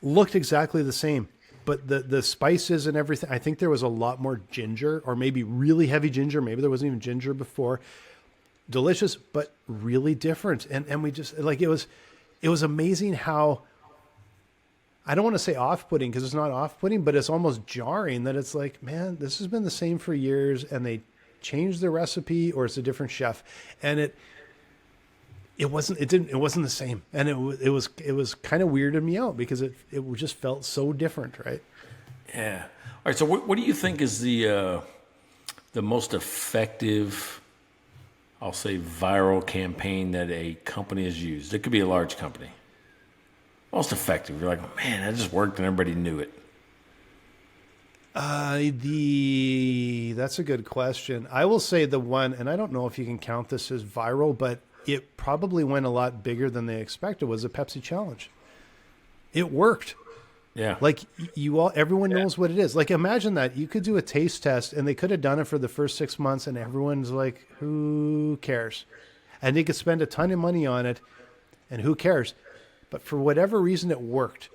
looked exactly the same. But the spices and everything, I think there was a lot more ginger, or maybe really heavy ginger. Maybe there wasn't even ginger before. Delicious, but really different. And we just, like, it was amazing how, I don't want to say off-putting because it's not off-putting, but it's almost jarring that it's like, man, this has been the same for years, and they changed the recipe, or it's a different chef. And it wasn't the same. And it was kind of weirded me out because it just felt so different, right? Yeah. All right. So what do you think is the most effective, I'll say, viral campaign that a company has used? It could be a large company. Most effective. You're like, man, that just worked and everybody knew it. That's a good question. I will say the one, and I don't know if you can count this as viral, but it probably went a lot bigger than they expected, was a Pepsi challenge. It worked. Yeah. Like everyone knows what it is. Like, imagine that you could do a taste test, and they could have done it for the first 6 months, and everyone's like, who cares? And they could spend a ton of money on it, and who cares? But for whatever reason, it worked.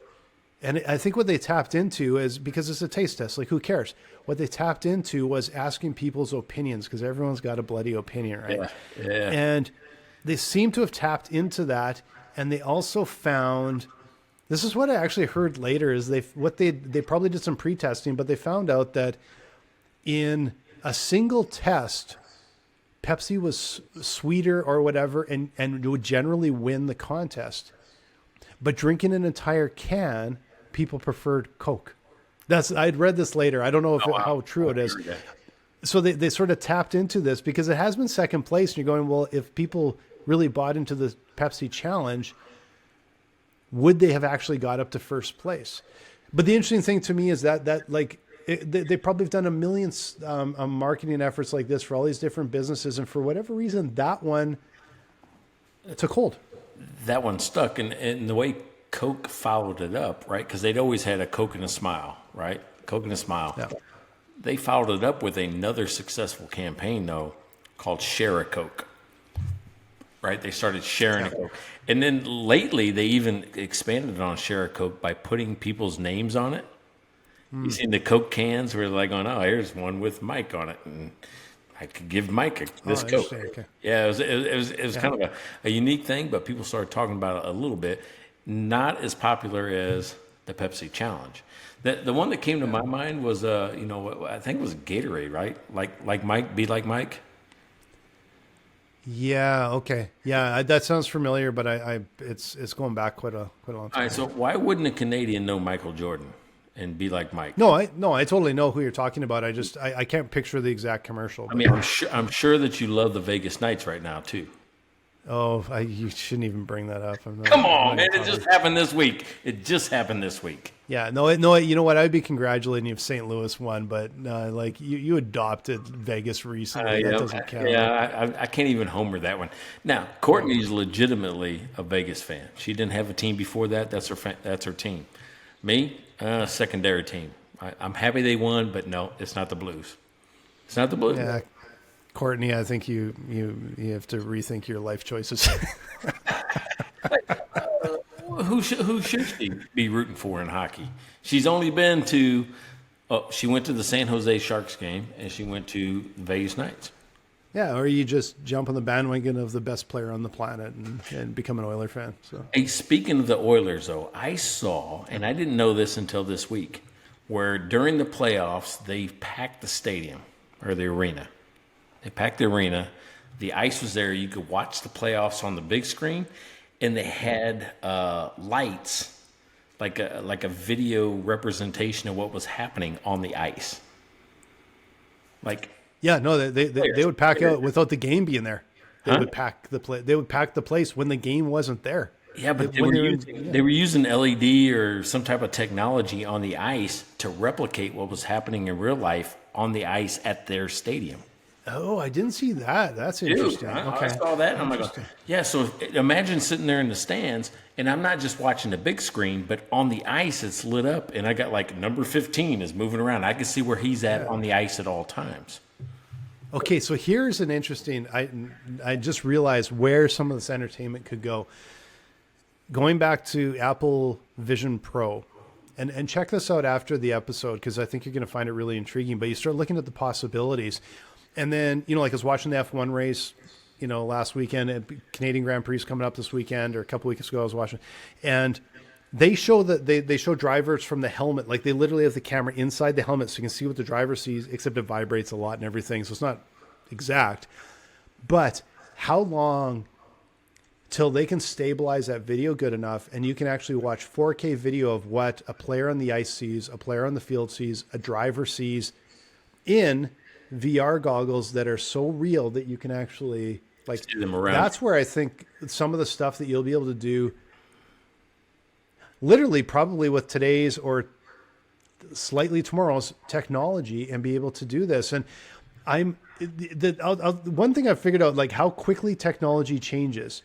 And I think what they tapped into is, because it's a taste test, like, who cares? What they tapped into was asking people's opinions, because everyone's got a bloody opinion, right? Yeah. And they seem to have tapped into that, and they also found, this is what I actually heard later, is they probably did some pre-testing, but they found out that in a single test, Pepsi was sweeter or whatever, and would generally win the contest. But drinking an entire can, people preferred Coke. I'd read this later. I don't know how true it is. So they sort of tapped into this because it has been second place, and you're going, well, if people really bought into the Pepsi challenge, would they have actually got up to first place? But the interesting thing to me is that they probably have done a million marketing efforts like this for all these different businesses, and for whatever reason, that one took hold. That one stuck, and the way Coke followed it up, right? Because they'd always had a Coke and a smile, right? Coke and a smile. Yeah. They followed it up with another successful campaign, though, called Share a Coke. Right? They started sharing a Coke. And then lately, they even expanded on Share a Coke by putting people's names on it. You seen the Coke cans where they're like, oh, no, here's one with Mike on it. And I could give Mike this Coke. Okay. Yeah, it was kind of a unique thing, but people started talking about it a little bit. Not as popular as the Pepsi Challenge. The one that came to my mind was I think it was Gatorade, right? Like Mike, be like Mike. Yeah. Okay. Yeah, that sounds familiar, but it's going back quite a long time. All right, so why wouldn't a Canadian know Michael Jordan and be like Mike? No, I totally know who you're talking about. I can't picture the exact commercial. I mean, I'm sure that you love the Vegas Knights right now too. Oh, you shouldn't even bring that up. Come on, man! It just happened this week. Yeah, no. You know what? I'd be congratulating you if St. Louis won, but like you adopted Vegas recently. That doesn't count. Yeah, I can't even homer that one. Now, Courtney's legitimately a Vegas fan. She didn't have a team before that. That's her team. Me, secondary team. I'm happy they won, but no, it's not the Blues. It's not the Blues. Yeah. Courtney, I think you have to rethink your life choices. Who should she be rooting for in hockey? She's only been to. She went to the San Jose Sharks game, and she went to the Vegas Knights. Yeah, or you just jump on the bandwagon of the best player on the planet and become an Oiler fan. So, hey, speaking of the Oilers, though, I saw, and I didn't know this until this week, where during the playoffs they packed the stadium or the arena. They packed the arena. The ice was there. You could watch the playoffs on the big screen, and they had lights, like a video representation of what was happening on the ice. Yeah, no, they would pack out without the game being there. They would pack the place when the game wasn't there. Yeah, but they were using LED or some type of technology on the ice to replicate what was happening in real life on the ice at their stadium. Oh, I didn't see that. That's interesting. I saw that, and I'm like, yeah, so imagine sitting there in the stands, and I'm not just watching the big screen, but on the ice it's lit up, and I got like number 15 is moving around. I can see where he's at on the ice at all times. Okay, so here's an interesting, I just realized where some of this entertainment could go. Going back to Apple Vision Pro, and check this out after the episode, because I think you're going to find it really intriguing, but you start looking at the possibilities. And then, like I was watching the F1 race, last weekend, Canadian Grand Prix is coming up this weekend, or a couple weeks ago I was watching, and they show that they show drivers from the helmet, like they literally have the camera inside the helmet so you can see what the driver sees, except it vibrates a lot and everything, so it's not exact. But how long till they can stabilize that video good enough and you can actually watch 4K video of what a player on the ice sees, a player on the field sees, a driver sees in VR goggles that are so real that you can actually see them around? That's where I think some of the stuff that you'll be able to do literally probably with today's or slightly tomorrow's technology and be able to do this. And one thing I've figured out, like how quickly technology changes.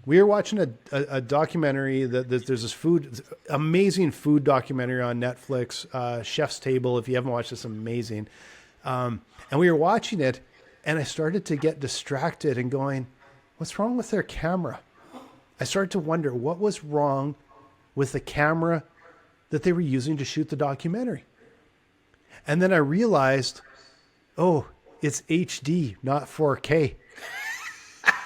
We were watching a documentary that there's this amazing food documentary on Netflix, Chef's Table. If you haven't watched this, amazing. And we were watching it, and I started to get distracted and going, what's wrong with their camera? I started to wonder what was wrong with the camera that they were using to shoot the documentary. And then I realized, oh, it's HD, not 4K.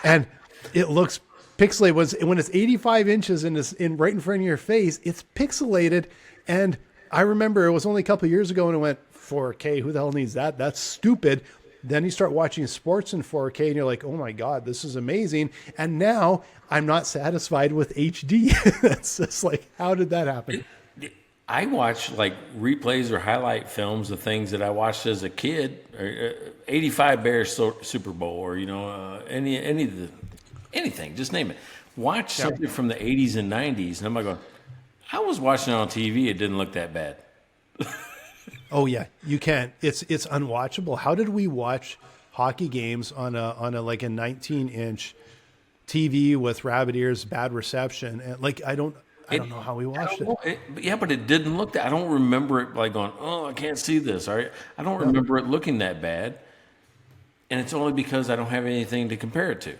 And it looks pixelated. When it's 85 inches and it's right in front of your face, it's pixelated. And I remember it was only a couple of years ago and it went, 4K, who the hell needs that? That's stupid. Then you start watching sports in 4K and you're like, oh my God, this is amazing. And now I'm not satisfied with HD. It's just like, how did that happen? I watch like replays or highlight films of things that I watched as a kid, or 85 Bears Super Bowl, or anything, just name it. Watch something from the 80s and 90s, and I'm like going, I was watching it on TV. It didn't look that bad. Oh yeah, you can't. It's unwatchable. How did we watch hockey games on a 19-inch TV with rabbit ears, bad reception, and I don't know how we watched it. But it didn't look that. I don't remember it like going, oh, I can't see this. All right, I don't remember it looking that bad, and it's only because I don't have anything to compare it to.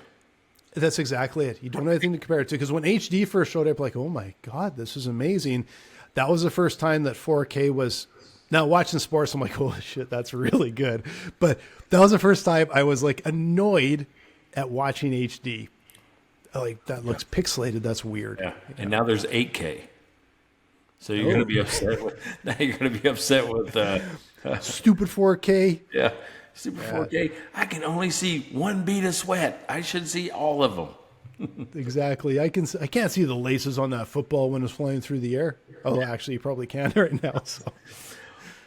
That's exactly it. You don't have anything to compare it to, because when HD first showed up, like, oh my God, this is amazing. That was the first time that 4K was Now watching sports, I'm like, oh shit, that's really good. But that was the first time I was like annoyed at watching HD. Like that looks pixelated. That's weird. Yeah. And now there's 8K. So you're going to be upset with. Now you're going to be upset with. Stupid 4K. Yeah. Super 4K. I can only see one bead of sweat. I should see all of them. Exactly. I can't see the laces on that football when it's flying through the air. Oh, actually, you probably can right now. So.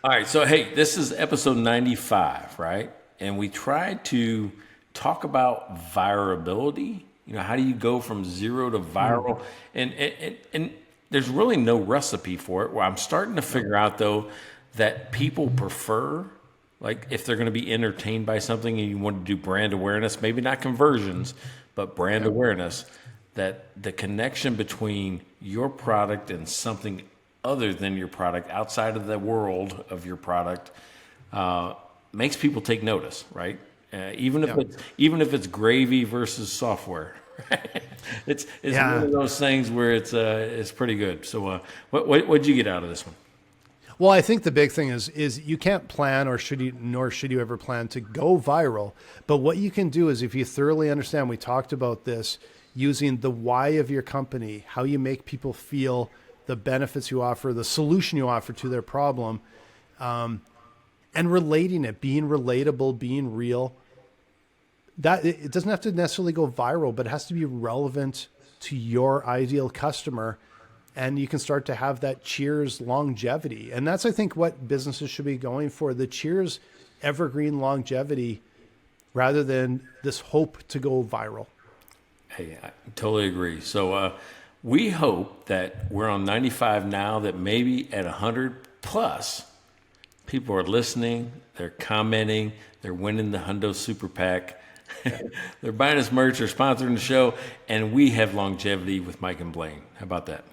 All right. So, hey, this is episode 95, right? And we tried to talk about virability. You know, how do you go from 0 to viral? And there's really no recipe for it. Well, I'm starting to figure out, though, that people prefer, like if they're going to be entertained by something and you want to do brand awareness, maybe not conversions, but brand awareness, that the connection between your product and something other than your product, outside of the world of your product, makes people take notice, right? Even if it's gravy versus software, it's one of those things where it's pretty good. So what'd you get out of this one? Well, I think the big thing is you can't plan, nor should you ever plan to go viral. But what you can do is, if you thoroughly understand, we talked about this, using the why of your company, how you make people feel, the benefits you offer, the solution you offer to their problem, and relating it, being relatable, being real. That it doesn't have to necessarily go viral, but it has to be relevant to your ideal customer. And you can start to have that Cheers longevity. And that's, I think, what businesses should be going for, the Cheers evergreen longevity, rather than this hope to go viral. Hey, I totally agree. So we hope that we're on 95 now, that maybe at 100 plus, people are listening, they're commenting, they're winning the Hundo Super PAC, they're buying us merch, they're sponsoring the show, and we have longevity with Mike and Blaine. How about that?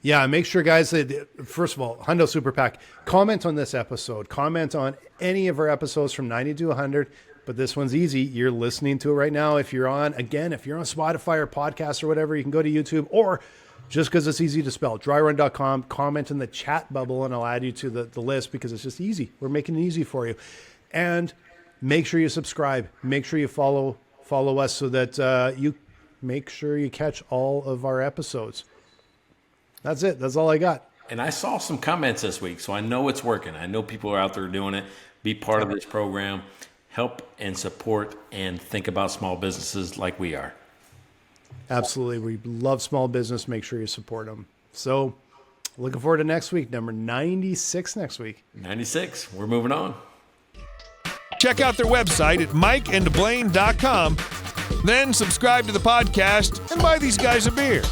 Yeah, make sure, guys, that, first of all, Hundo Super PAC, comment on this episode. Comment on any of our episodes from 90 to 100. But this one's easy. You're listening to it right now. If you're on Spotify or podcast or whatever, you can go to YouTube, or just because it's easy to spell, dryrun.com, comment in the chat bubble, and I'll add you to the list, because it's just easy. We're making it easy for you. And make sure you subscribe. Make sure you follow us, so that you make sure you catch all of our episodes. That's it. That's all I got. And I saw some comments this week, so I know it's working. I know people are out there doing it. Be part of this program. Help and support and think about small businesses like we are. Absolutely. We love small business. Make sure you support them. So looking forward to next week. Number 96 next week. 96. We're moving on. Check out their website at mikeandblaine.com. Then subscribe to the podcast and buy these guys a beer.